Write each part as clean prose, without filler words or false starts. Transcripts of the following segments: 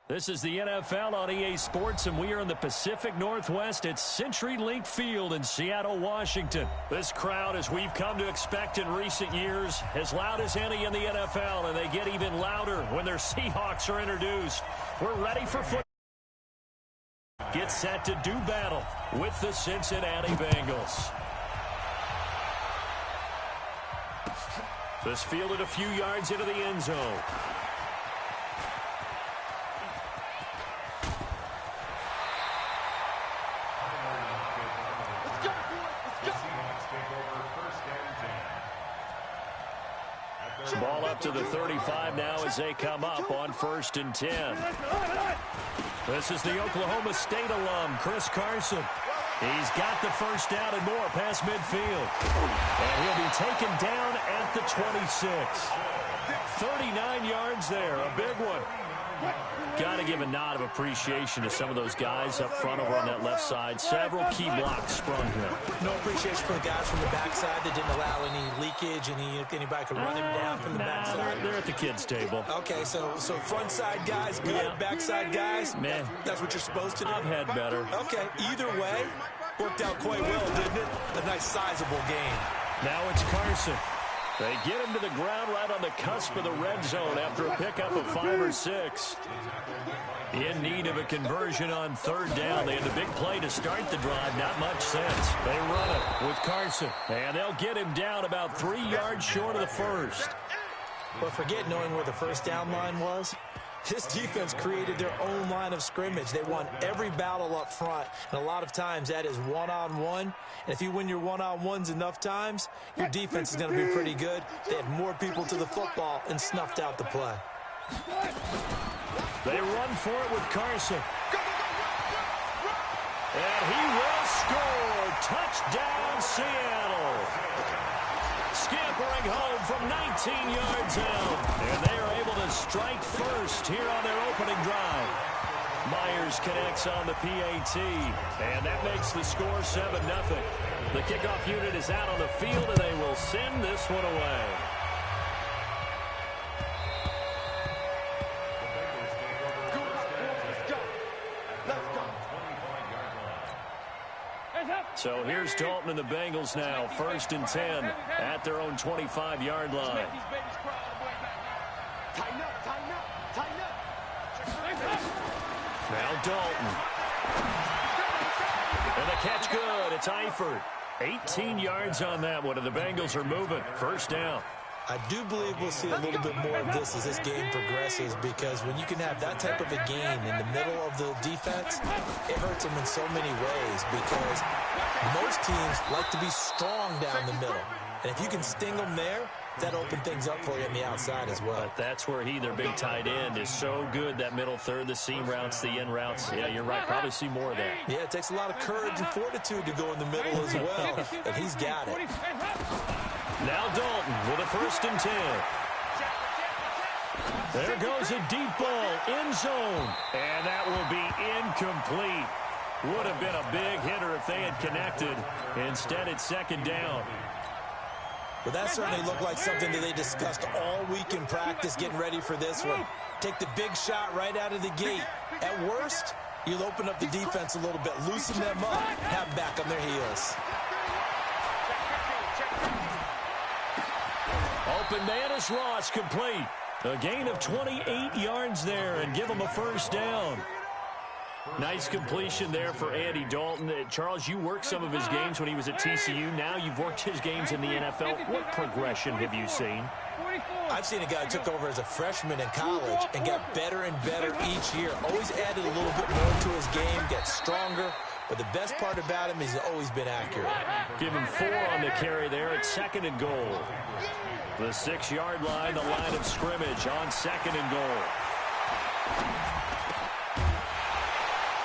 This is the NFL on EA Sports, and we are in the Pacific Northwest at CenturyLink Field in Seattle, Washington. This crowd, as we've come to expect in recent years, as loud as any in the NFL, and they get even louder when their Seahawks are introduced. We're ready for football. Get set to do battle with the Cincinnati Bengals. This fielded a few yards into the end zone. Ball up to the 35 now as they come up on 1st and 10. This is the Oklahoma State alum, Chris Carson. He's got the first down and more past midfield. And he'll be taken down at the 26. 39 yards there, a big one. Got to give a nod of appreciation to some of those guys up front over on that left side. Several key blocks sprung here. No appreciation for the guys from the backside that didn't allow any leakage, anybody could run him down from the backside. They're at the kids' table. Okay, so front side guys, good. Backside guys, man, that's what you're supposed to do. I've had better. Okay, either way, worked out quite well, didn't it? A nice sizable game. Now it's Carson. They get him to the ground right on the cusp of the red zone after a pickup of 5 or 6. In need of a conversion on 3rd down. They had the big play to start the drive. Not much sense. They run it with Carson. And they'll get him down about 3 yards short of the first. But forget knowing where the first down line was. This defense created their own line of scrimmage. They won every battle up front, and a lot of times that is one-on-one. And if you win your one-on-ones enough times, your defense is going to be pretty good. They had more people to the football and snuffed out the play. They run for it with Carson. And he will score. Touchdown, Seattle. Scampering home from 19 yards out. And they are able to strike first here on their opening drive. Myers connects on the PAT. And that makes the score 7-0. The kickoff unit is out on the field, and they will send this one away. So here's Dalton and the Bengals now. 1st and 10 at their own 25-yard line. Now Dalton. And the catch good. It's Eifert. 18 yards on that one, and the Bengals are moving. 1st down. I do believe we'll see a little bit more of this as this game progresses, because when you can have that type of a game in the middle of the defense, it hurts them in so many ways, because most teams like to be strong down the middle. And if you can sting them there, that opens things up for you on the outside as well. But that's where their big tight end, is so good, that middle third, the seam routes, the in routes. Yeah, you're right. Probably see more of that. Yeah, it takes a lot of courage and fortitude to go in the middle as well, and he's got it. Now Dalton with a 1st and 10. There goes a deep ball, end zone, and that will be incomplete. Would have been a big hitter if they had connected. Instead, it's 2nd down. Well, that certainly looked like something that they discussed all week in practice, getting ready for this one. Take the big shot right out of the gate. At worst, you'll open up the defense a little bit, loosen them up, have them back on their heels. Open man is Ross, complete. A gain of 28 yards there, and give him a 1st down. Nice completion there for Andy Dalton. Charles, you worked some of his games when he was at TCU. Now you've worked his games in the NFL. What progression have you seen? I've seen a guy who took over as a freshman in college and got better and better each year. Always added a little bit more to his game, got stronger. But the best part about him is he's always been accurate. Give him 4 on the carry there at 2nd and goal. The 6-yard line, the line of scrimmage on 2nd and goal.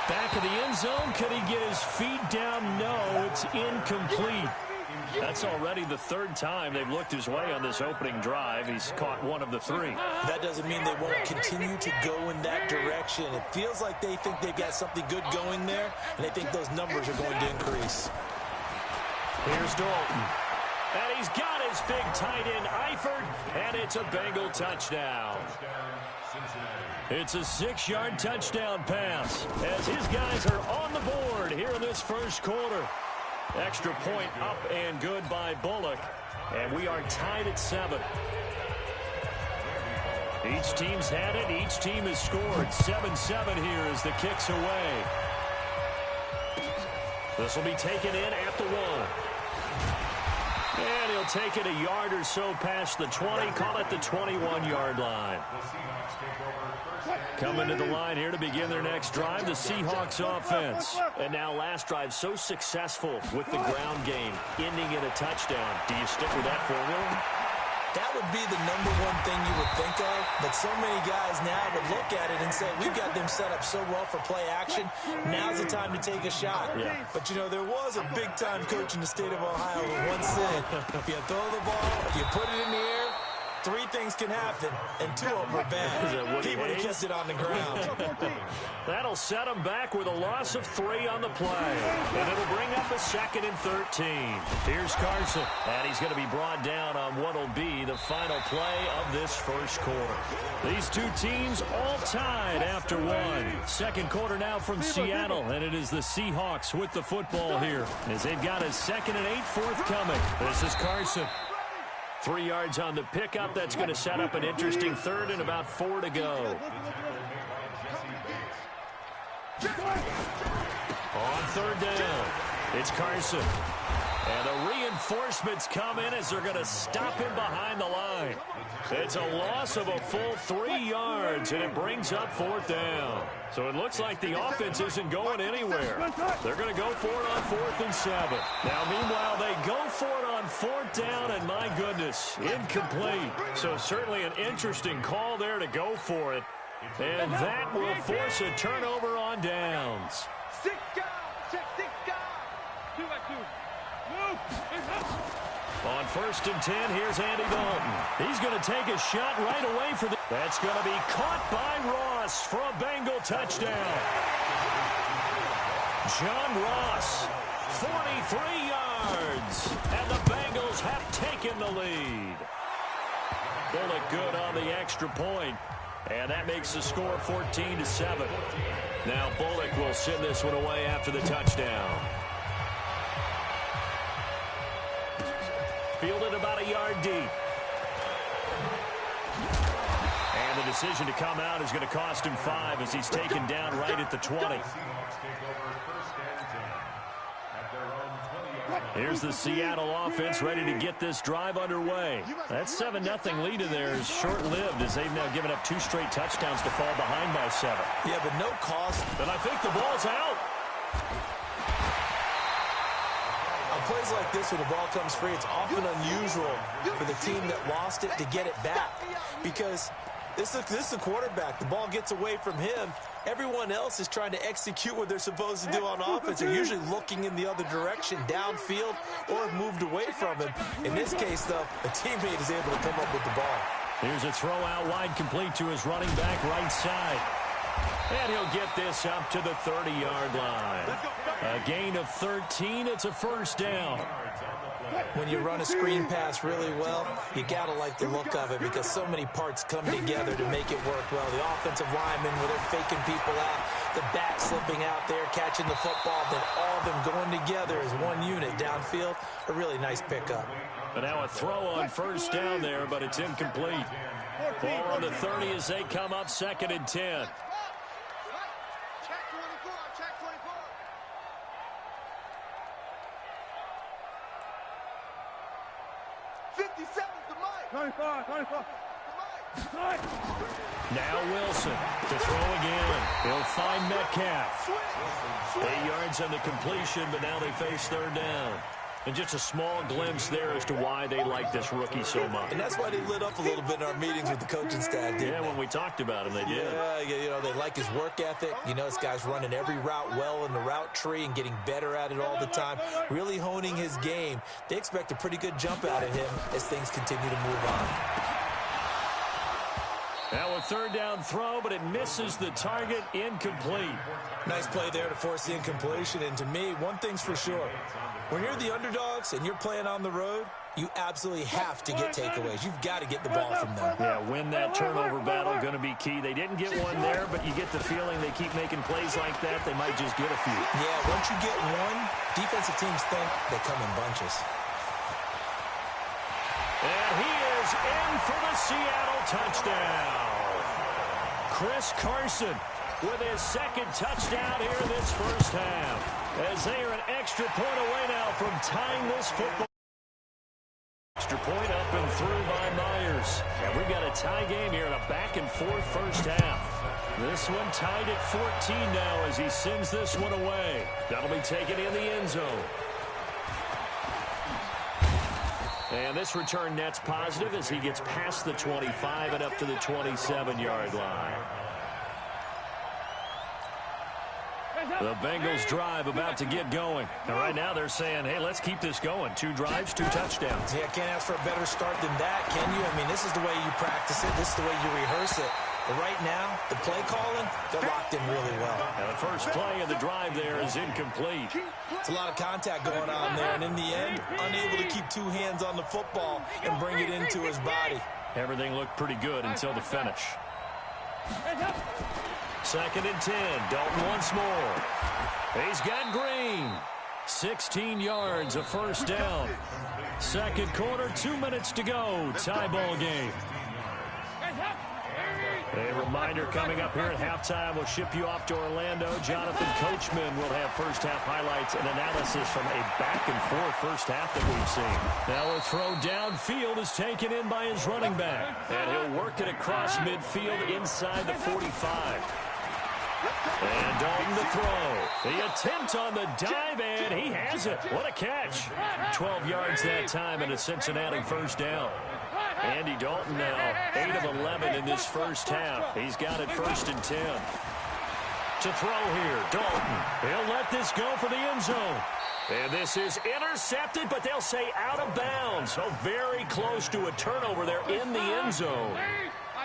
Back of the end zone. Could he get his feet down? No, it's incomplete. That's already the 3rd time they've looked his way on this opening drive. He's caught 1 of the 3. That doesn't mean they won't continue to go in that direction. It feels like they think they've got something good going there, and they think those numbers are going to increase. Here's Dalton. And he's got his big tight end, Eifert, and it's a Bengal touchdown. It's a 6-yard touchdown pass as his guys are on the board here in this first quarter. Extra point up and good by Bullock. And we are tied at 7. Each team's had it. Each team has scored. 7-7 here as the kick's away. This will be taken in at the 1. And he'll take it a yard or so past the 20. Call it the 21-yard line. Coming to the line here to begin their next drive, the Seahawks offense. And now last drive so successful with the ground game, ending in a touchdown. Do you stick with that formula? That would be the #1 thing you would think of, but so many guys now would look at it and say, we've got them set up so well for play action, now's the time to take a shot. Yeah. But, you know, there was a big-time coach in the state of Ohio who once said, if you throw the ball, if you put it in the air, 3 things can happen, and 2 of them are bad. He would have kept it on the ground. That'll set him back with a loss of 3 on the play. And it'll bring up a 2nd and 13. Here's Carson. And he's going to be brought down on what will be the final play of this first quarter. These 2 teams all tied after 1. Second quarter now from Seattle, and it is the Seahawks with the football here as they've got a 2nd and 8 forthcoming. This is Carson. 3 yards on the pickup. That's going to set up an interesting 3rd and about 4 to go. On 3rd down, it's Carson. And the reinforcements come in as they're going to stop him behind the line. It's a loss of a full 3 yards, and it brings up 4th down. So it looks like the offense isn't going anywhere. They're going to go for it on 4th and 7. Now, meanwhile, they go for it on 4th down, and my goodness, incomplete. So certainly an interesting call there to go for it. And that will force a turnover on downs. 6 guys, check 6 guys. 2 by 2. On 1st and 10, here's Andy Dalton. He's going to take a shot right away for the... That's going to be caught by Ross for a Bengal touchdown. John Ross, 43 yards, and the Bengals have taken the lead. Bullock good on the extra point, and that makes the score 14-7. Now Bullock will send this one away after the touchdown. Fielded about a yard deep. And the decision to come out is going to cost him 5 as he's taken down right at the 20. Here's the Seattle offense ready to get this drive underway. That 7-0 lead of theirs is short-lived as they've now given up 2 straight touchdowns to fall behind by 7. Yeah, but no cost. And I think the ball's out. On plays like this, when the ball comes free, it's often unusual for the team that lost it to get it back. Because this is the quarterback. The ball gets away from him. Everyone else is trying to execute what they're supposed to do on offense. They're usually looking in the other direction, downfield, or have moved away from him. In this case, though, a teammate is able to come up with the ball. Here's a throw out wide, complete to his running back right side. And he'll get this up to the 30-yard line. A gain of 13. It's a 1st down. When you run a screen pass really well, you got to like the look of it because so many parts come together to make it work well. The offensive linemen, where they're faking people out, the back slipping out there, catching the football, then all of them going together as one unit downfield. A really nice pickup. But now a throw on 1st down there, but it's incomplete. Ball on the 30 as they come up 2nd and 10. Now Wilson to throw again. He'll find Metcalf. 8 yards on the completion, but now they face 3rd down. And just a small glimpse there as to why they like this rookie so much. And that's why they lit up a little bit in our meetings with the coaching staff, didn't they? When we talked about him, they did. Yeah, you know, they like his work ethic. You know, this guy's running every route well in the route tree and getting better at it all the time, really honing his game. They expect a pretty good jump out of him as things continue to move on. Now a 3rd down throw, but it misses the target, incomplete. Nice play there to force the incompletion. And to me, one thing's for sure. When you're the underdogs and you're playing on the road, you absolutely have to get takeaways. You've got to get the ball from them. Yeah, win that turnover battle, going to be key. They didn't get one there, but you get the feeling they keep making plays like that, they might just get a few. Yeah, once you get one, defensive teams think they come in bunches. And he is in for the Seattle touchdown. Chris Carson with his second touchdown here this first half, as they are an extra point away now from tying this football. Extra point up and through by Myers. And we've got a tie game here in a back-and-forth first half. This one tied at 14 now as he sends this one away. That'll be taken in the end zone. And this return net's positive as he gets past the 25 and up to the 27-yard line. The Bengals drive about to get going. And right now they're saying, hey, let's keep this going. 2 drives, 2 touchdowns. Yeah, can't ask for a better start than that, can you? I mean, this is the way you practice it. This is the way you rehearse it. But right now, the play calling, they're locked in really well. And the first play of the drive there is incomplete. It's a lot of contact going on there. And in the end, unable to keep 2 hands on the football and bring it into his body. Everything looked pretty good until the finish. 2nd and 10. Dalton once more. He's got Green. 16 yards, a first down. Second quarter, 2 minutes to go. Tie ball game. A reminder coming up here at halftime. We'll ship you off to Orlando. Jonathan Coachman will have first half highlights and analysis from a back-and-forth first half that we've seen. Now a throw downfield is taken in by his running back. And he'll work it across midfield inside the 45. And Dalton to throw. The attempt on the dive, and he has it. What a catch. 12 yards that time and a Cincinnati first down. Andy Dalton now 8 of 11 in this first half. He's got it 1st and 10. To throw here, Dalton. He'll let this go for the end zone. And this is intercepted, but they'll say out of bounds. So very close to a turnover there in the end zone.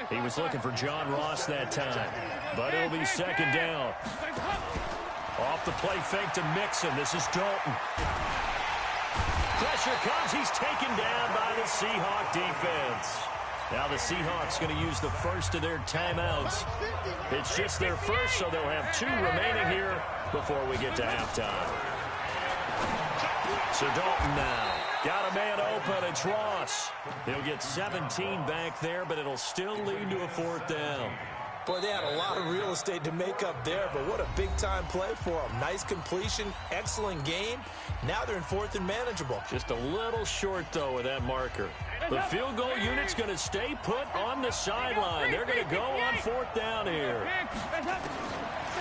He was looking for John Ross that time, but it'll be 2nd down. Off the play fake to Mixon. This is Dalton. Pressure comes. He's taken down by the Seahawk defense. Now the Seahawks going to use the first of their timeouts. It's just their first, so they'll have 2 remaining here before we get to halftime. So Dalton now. Got a man open. It's Ross. He'll get 17 back there, but it'll still lead to a 4th down. Boy, they had a lot of real estate to make up there, but what a big-time play for them. Nice completion, excellent game. Now they're in 4th and manageable. Just a little short, though, with that marker. The field goal unit's going to stay put on the sideline. They're going to go on 4th down here.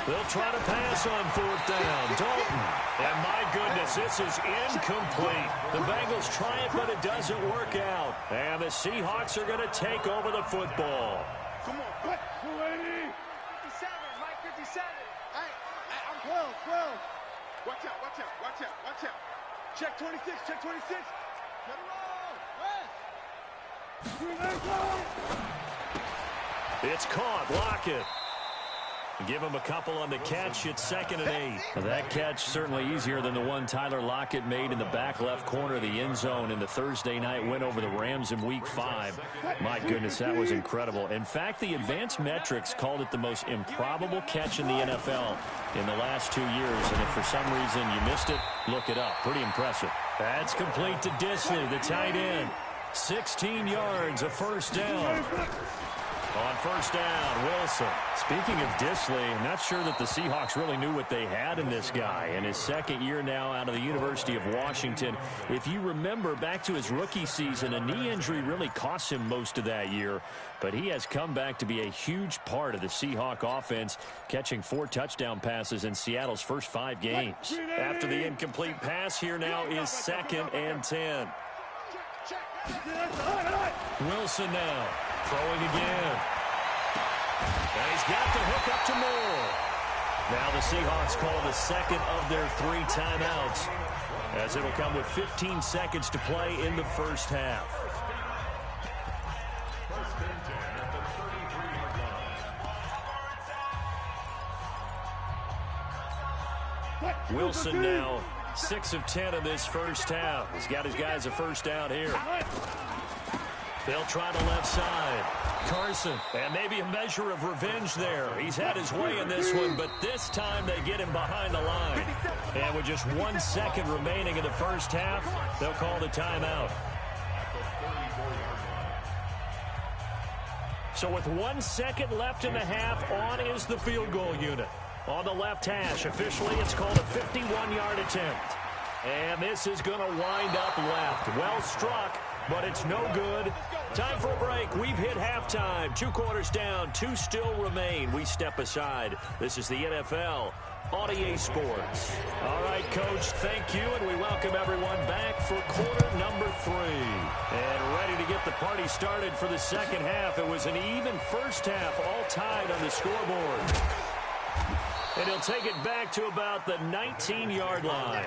They'll try to pass on 4th down. Dalton. And my goodness, this is incomplete. The Bengals try it, but it doesn't work out. And the Seahawks are going to take over the football. Come on, quick. 57, Mike, 57. Hey, I'm 12. Watch out. Check 26, check 26. Get it roll. It's caught. Lockett. Give him a couple on the catch. It's 2nd and 8. That catch certainly easier than the one Tyler Lockett made in the back left corner of the end zone in the Thursday night win over the Rams in Week 5. My goodness, that was incredible. In fact, the advanced metrics called it the most improbable catch in the NFL in the last 2 years. And if for some reason you missed it, look it up. Pretty impressive. That's complete to Disley, the tight end. 16 yards, a first down. On first down, Wilson. Speaking of Disley, I'm not sure that the Seahawks really knew what they had in this guy. In his 2nd year now out of the University of Washington. If you remember back to his rookie season, a knee injury really cost him most of that year. But he has come back to be a huge part of the Seahawk offense, catching 4 touchdown passes in Seattle's first 5 games. After the incomplete pass, here now is 2nd and 10. Wilson now. Throwing again. And he's got the hook up to Moore. Now the Seahawks call the 2nd of their 3 timeouts, as it'll come with 15 seconds to play in the first half. Wilson now 6 of 10 in this first half. He's got his guys a first down here. They'll try the left side. Carson, and maybe a measure of revenge there. He's had his way in this one, but this time they get him behind the line. And with just 1 second remaining in the first half, they'll call the timeout. So with 1 second left in the half, on is the field goal unit. On the left hash, officially it's called a 51-yard attempt. And this is going to wind up left. Well struck, but it's no good. Time for a break. We've hit halftime. 2 quarters down, 2 still remain. We step aside. This is the NFL on EA Sports. All right, Coach, thank you, and we welcome everyone back for quarter number 3. And ready to get the party started for the second half. It was an even first half, all tied on the scoreboard. And he'll take it back to about the 19-yard line.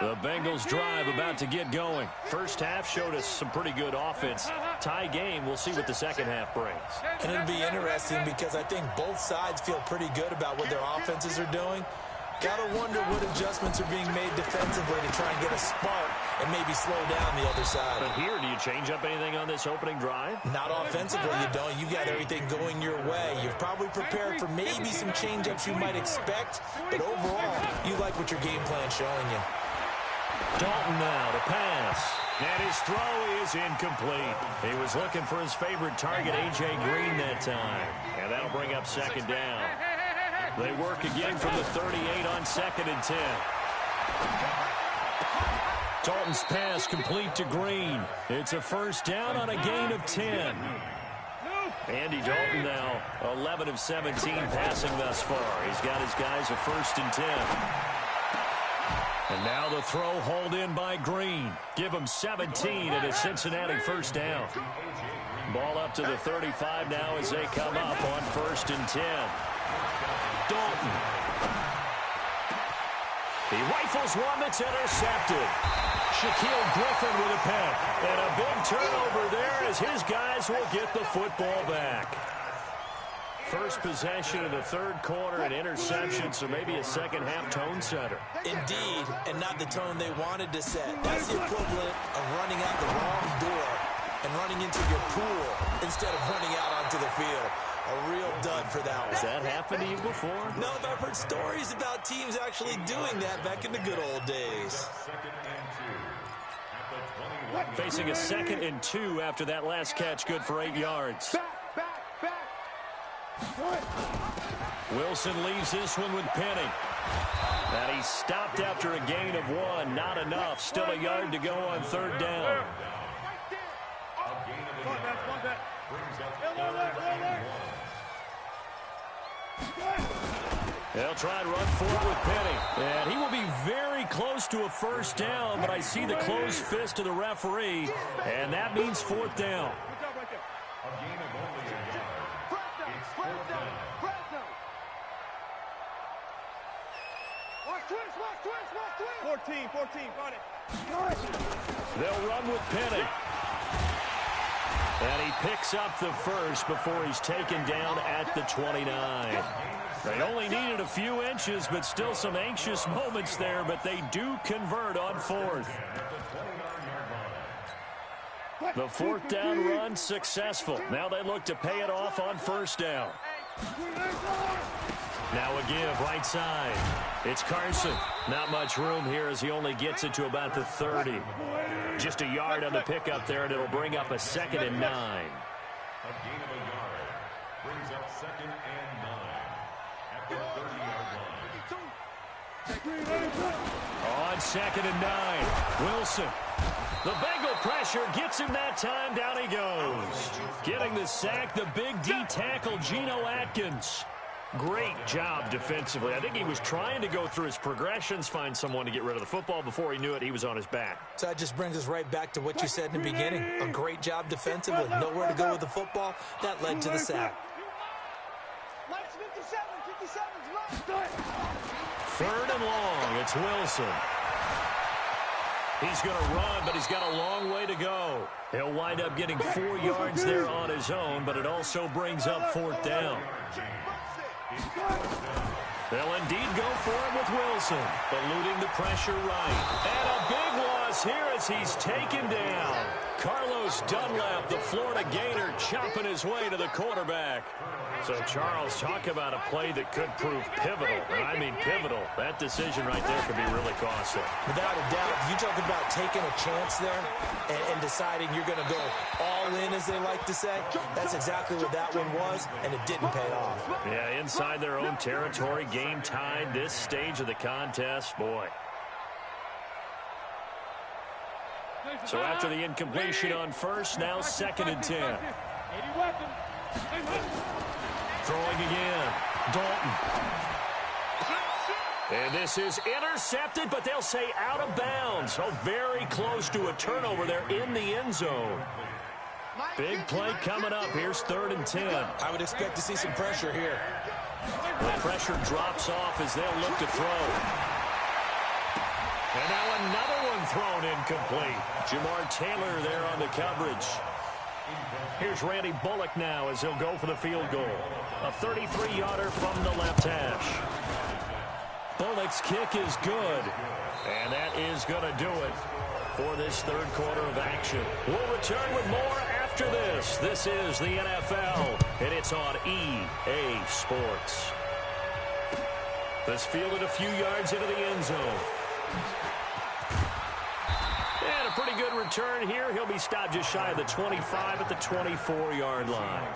The Bengals drive about to get going. First half showed us some pretty good offense. Tie game. We'll see what the second half brings. And it'll be interesting because I think both sides feel pretty good about what their offenses are doing. Gotta wonder what adjustments are being made defensively to try and get a spark and maybe slow down the other side. But here, do you change up anything on this opening drive? Not offensively, you don't. You got everything going your way. You've probably prepared for maybe some change-ups you might expect, but overall, you like what your game plan's showing you. Dalton now to pass. And his throw is incomplete. He was looking for his favorite target, A.J. Green, that time. And that'll bring up second down. They work again from the 38 on 2nd and 10. Dalton's pass complete to Green. It's a first down on a gain of 10. Andy Dalton now 11 of 17 passing thus far. He's got his guys a 1st and 10. And now the throw hauled in by Green. Give him 17 and a Cincinnati first down. Ball up to the 35 now as they come up on 1st and 10. Dalton. He rifles one that's intercepted. Shaquille Griffin with a pick. And a big turnover there as his guys will get the football back. First possession of the 3rd quarter, an interception, so maybe a second half tone setter. Indeed, and not the tone they wanted to set. That's the equivalent of running out the wrong door and running into your pool instead of running out onto the field. A real dud for that one. Has that happened to you before? No, but I've heard stories about teams actually doing that back in the good old days. Facing a 2nd and 2 after that last catch, good for 8 yards. Wilson leaves this one with Penny. And he's stopped after a gain of 1. Not enough. Still a yard to go on 3rd down. They'll try and run for it with Penny. And he will be very close to a first down, but I see the closed fist of the referee, and that means 4th down. 14, got it. They'll run with Penny. And he picks up the first before he's taken down at the 29. They only needed a few inches, but still some anxious moments there, but they do convert on 4th. The 4th down run successful. Now they look to pay it off on 1st down. Now a give right side. It's Carson. Not much room here as he only gets it to about the 30. Just a yard on the pickup there, and it'll bring up a 2nd and 9. A gain of a yard brings up 2nd and 9 at the 30-yard line. On 2nd and 9, Wilson. The Bengal pressure gets him that time. Down he goes. Getting the sack, the big D tackle, Geno Atkins. Great job defensively. I think he was trying to go through his progressions, find someone to get rid of the football. Before he knew it, he was on his back. So that just brings us right back to what you said in the beginning. A great job defensively. Nowhere to go with the football. That led to the sack. 3rd and long. It's Wilson. He's going to run, but he's got a long way to go. He'll wind up getting 4 yards there on his own, but it also brings up 4th down. They'll indeed go for it with Wilson, eluding the pressure right. And a big loss here as he's taken down. Carlos Dunlap, the Florida Gator, chopping his way to the quarterback. So, Charles, talk about a play that could prove pivotal. And I mean pivotal. That decision right there could be really costly. Without a doubt, you talk about taking a chance there and deciding you're going to go all in, as they like to say. That's exactly what that one was, and it didn't pay off. Yeah, inside their own territory, game tied, this stage of the contest, boy. So after the incompletion on first, now 2nd and 10. Throwing again. Dalton. And this is intercepted, but they'll say out of bounds. So very close to a turnover there in the end zone. Big play coming up. Here's 3rd and 10. I would expect to see some pressure here. The pressure drops off as they'll look to throw. And now another one thrown incomplete. Jamar Taylor there on the coverage. Here's Randy Bullock now as he'll go for the field goal. A 33-yarder from the left hash. Bullock's kick is good. And that is going to do it for this 3rd quarter of action. We'll return with more after this. This is the NFL, and it's on EA Sports. This fielded a few yards into the end zone. And a pretty good return here. He'll be stopped just shy of the 25 at the 24-yard line.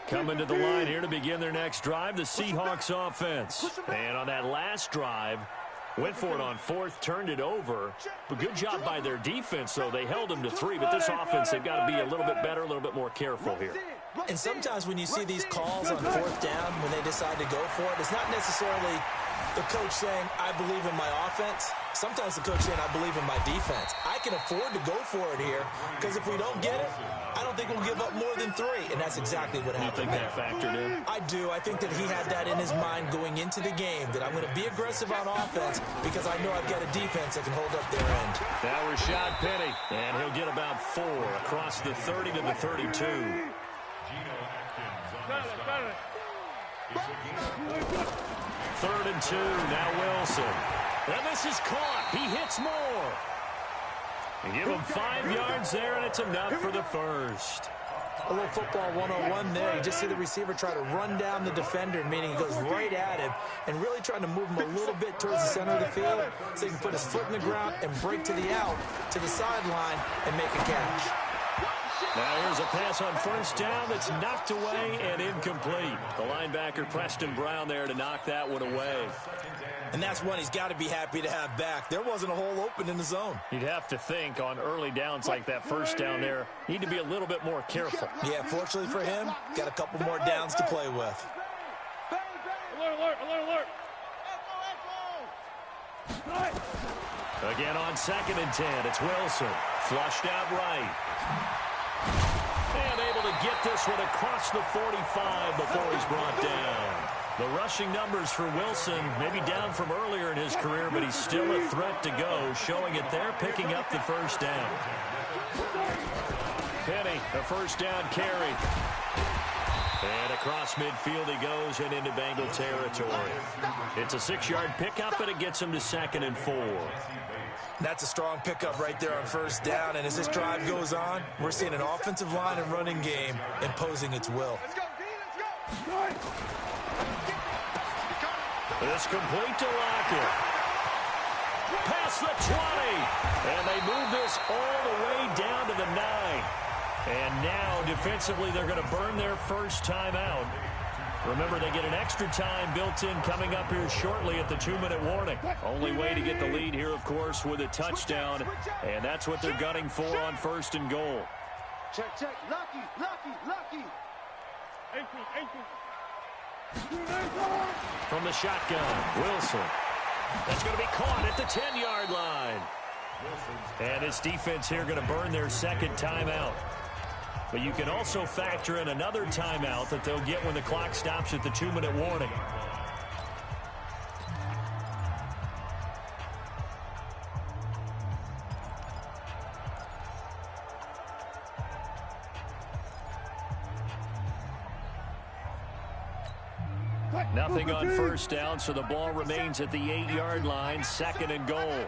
Coming to the line here to begin their next drive, the Seahawks offense. And on that last drive, went for it on 4th, turned it over. But good job by their defense, though. They held them to 3, but this offense, they've got to be a little bit better, a little bit more careful here. And sometimes when you see these calls on 4th down, when they decide to go for it, it's not necessarily the coach saying, I believe in my offense. Sometimes the coach saying, I believe in my defense. I can afford to go for it here because if we don't get it, I don't think we'll give up more than 3. And that's exactly what happened. You think that factored in? I do. I think that he had that in his mind going into the game, that I'm going to be aggressive on offense because I know I've got a defense that can hold up their end. Now Rashad Penny, and he'll get about 4 across the 30 to the 32. Third and 2, now Wilson. And this is caught. He hits more. And give him 5 yards there, and it's enough for the first. A little football 101 there. You just see the receiver try to run down the defender, meaning he goes right at him and really trying to move him a little bit towards the center of the field so he can put his foot in the ground and break to the out, to the sideline, and make a catch. Now here's a pass on first down that's knocked away and incomplete. The linebacker Preston Brown there to knock that one away. And that's one he's got to be happy to have back. There wasn't a hole open in the zone. You'd have to think on early downs like that first down there, need to be a little bit more careful. Yeah, fortunately for him, got a couple more downs to play with. Alert, alert, alert, alert. Again on 2nd and 10, it's Wilson. Flushed out right. And able to get this one across the 45 before he's brought down. The rushing numbers for Wilson, maybe down from earlier in his career, but he's still a threat to go, showing it there, picking up the first down. Penny, a first down carry. And across midfield he goes and into Bengal territory. It's a 6-yard pickup, and it gets him to 2nd and 4. That's a strong pickup right there on first down, and as this drive goes on, we're seeing an offensive line and running game imposing its will. Let's go, D, let's go. It's complete to Lockett. Past the 20. And they move this all the way down to the 9. And now, defensively, they're going to burn their first timeout. Remember, they get an extra time built in coming up here shortly at the 2-minute warning. Only way to get the lead here, of course, with a touchdown. And that's what they're gunning for on 1st and goal. Check, check. Lucky, lucky, lucky. From the shotgun, Wilson. That's going to be caught at the 10-yard line. And his defense here going to burn their second timeout. But you can also factor in another timeout that they'll get when the clock stops at the 2-minute warning. Nothing on first down, so the ball remains at the 8-yard line, 2nd and goal.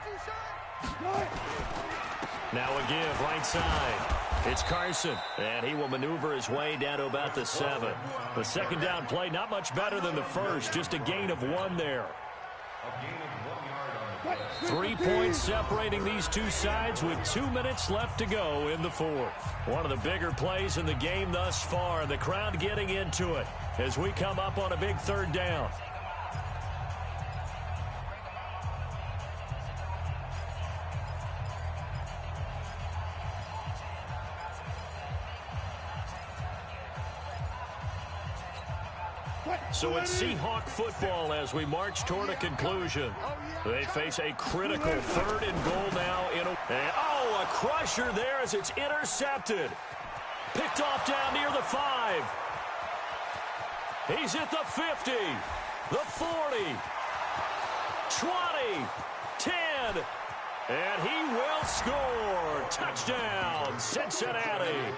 Now a give right side. It's Carson, and he will maneuver his way down to about the 7. The second down play, not much better than the first, just a gain of 1 there. 3 points separating these two sides with 2 minutes left to go in the 4th. One of the bigger plays in the game thus far, and the crowd getting into it as we come up on a big 3rd down. So it's Seahawk football as we march toward a conclusion. They face a critical 3rd and goal now. A crusher there as it's intercepted. Picked off down near the 5. He's at the 50, the 40, 20, 10, and he will score. Touchdown, Cincinnati.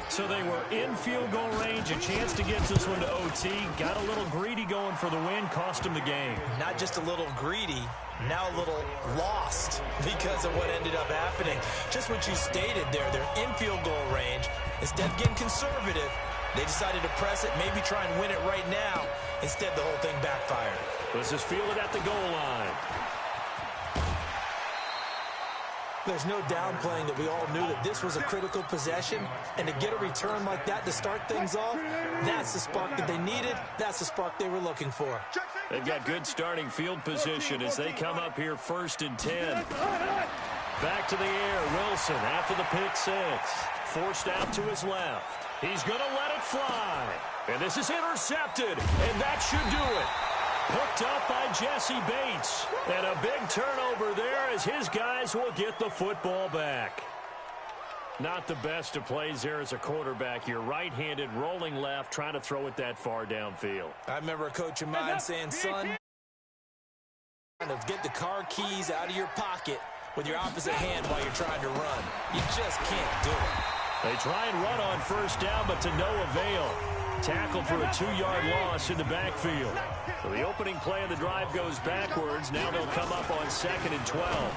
So they were in field goal range, a chance to get this one to OT. Got a little greedy going for the win, cost him the game. Not just a little greedy, now a little lost because of what ended up happening. Just what you stated there, they're in field goal range. Instead of getting conservative, they decided to press it, maybe try and win it right now. Instead, the whole thing backfired. This is fielded at the goal line. There's no downplaying that we all knew that this was a critical possession, and to get a return like that to start things off, that's the spark that they needed. That's the spark they were looking for. They've got good starting field position as they come up here 1st and 10. Back to the air, Wilson after the pick 6. Forced out to his left. He's going to let it fly. And this is intercepted, and that should do it. Hooked up by Jesse Bates. And a big turnover there as his guys will get the football back. Not the best of plays there as a quarterback. You're right-handed, rolling left, trying to throw it that far downfield. I remember a coach of mine saying, son, get the car keys out of your pocket with your opposite hand while you're trying to run. You just can't do it. They try and run on first down, but to no avail. Tackled for a 2-yard loss in the backfield. So the opening play of the drive goes backwards. Now they'll come up on 2nd and 12.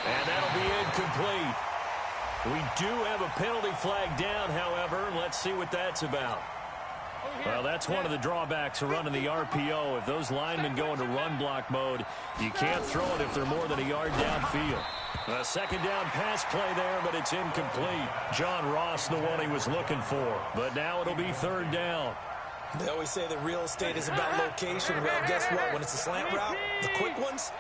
And that'll be incomplete. We do have a penalty flag down, however. Let's see what that's about. Well, that's one of the drawbacks of running the RPO. If those linemen go into run block mode, you can't throw it if they're more than a yard downfield. A second down pass play there, but it's incomplete. John Ross, the one he was looking for. But now it'll be 3rd down. They always say that real estate is about location. Well, guess what? When it's a slant route, the quick ones,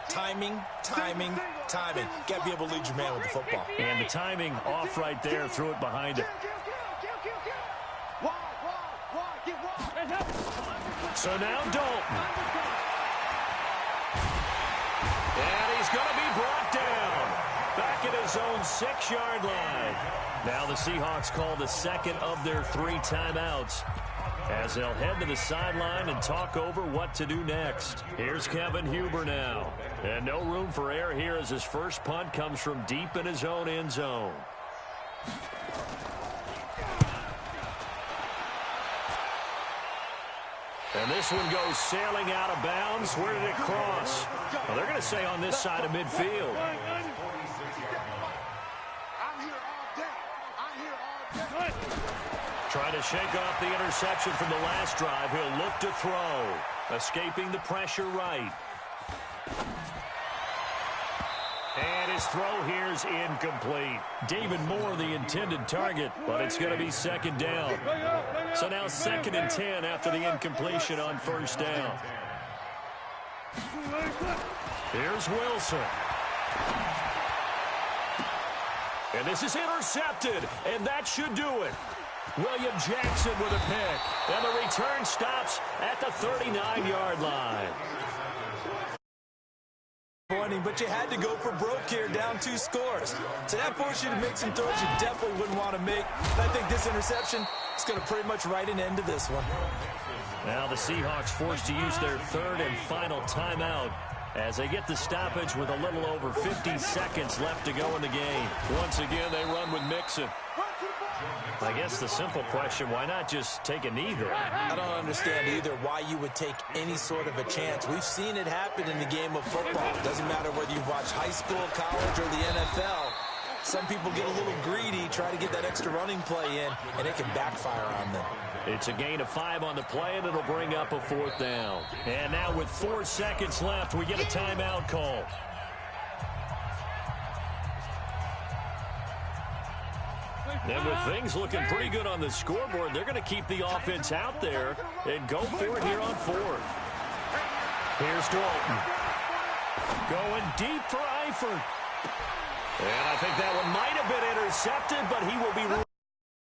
timing, timing, timing. Got to be able to lead your man with the football. And the timing off right there, threw it behind him. So now Dalton. And he's going to be brought down. Back at his own 6-yard line. Now the Seahawks call the second of their 3 timeouts as they'll head to the sideline and talk over what to do next. Here's Kevin Huber now. And no room for error here as his first punt comes from deep in his own end zone. And this one goes sailing out of bounds. Where did it cross? Well, they're going to say on this side of midfield. Trying to shake off the interception from the last drive. He'll look to throw. Escaping the pressure right. And his throw here's incomplete. David Moore, the intended target, but it's going to be 2nd down. So now 2nd and 10 after the incompletion on first down. Here's Wilson. And this is intercepted, and that should do it. William Jackson with a pick, and the return stops at the 39-yard line. But you had to go for broke here, down 2 scores. So that forced you to make some throws you definitely wouldn't want to make. And I think this interception is going to pretty much write an end to this one. Now the Seahawks forced to use their 3rd and final timeout as they get the stoppage with a little over 50 seconds left to go in the game. Once again, they run with Mixon. I guess the simple question, why not just take a knee there? I don't understand either why you would take any sort of a chance. We've seen it happen in the game of football. It doesn't matter whether you watch high school, college, or the NFL. Some people get a little greedy, try to get that extra running play in, and it can backfire on them. It's a gain of 5 on the play, and it'll bring up a 4th down. And now with 4 seconds left, we get a timeout call. And with things looking pretty good on the scoreboard, they're going to keep the offense out there and go for it here on 4th. Here's Dalton. Going deep for Eifert. And I think that one might have been intercepted, but he will be...